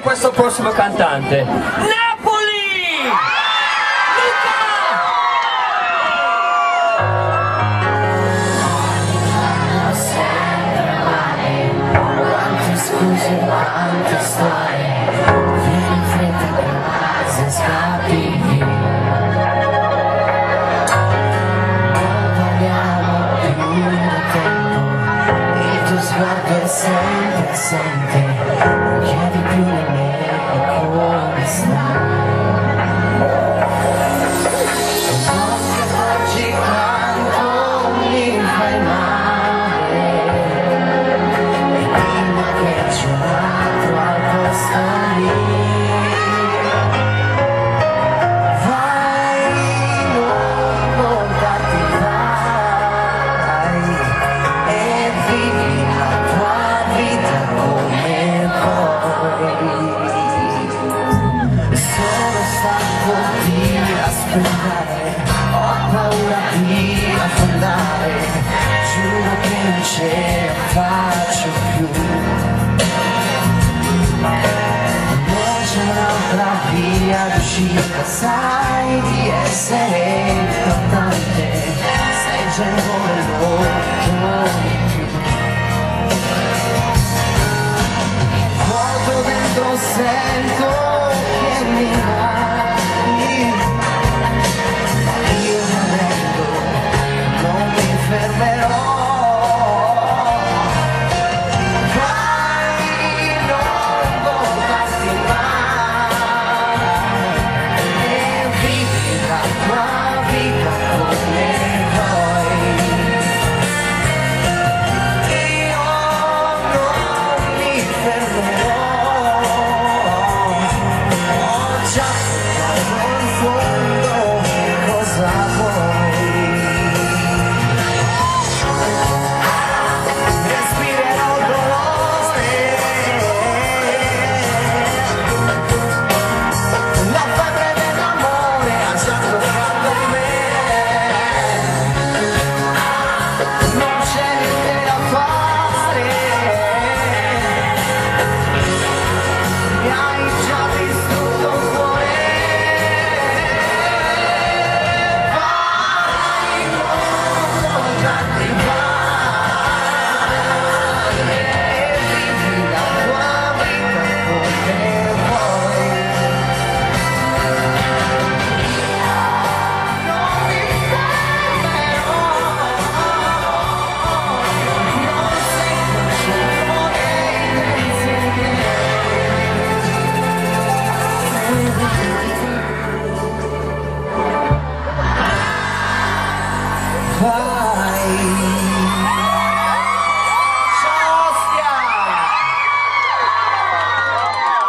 questo prossimo cantante? Napoli! Luca! Quante scuse, quante storie, vieni in fretta a casa e scappi via. Non parliamo più da tempo, il tuo sguardo è sempre assente, non chiedi più nemmeno come stai. Non ti accorgi quanto mi fai male, c'è un altro al posto lì. Vai, non darti vai e vivi la tua vita come vuoi. Sono stanco di aspettare, ho paura di affondare, giuro che non ce la faccio più. Non c'è un'altra via d'uscita, sai di essere